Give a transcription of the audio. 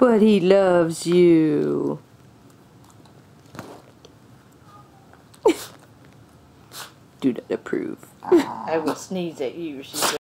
But he loves you. Do not approve. I will sneeze at you, she said.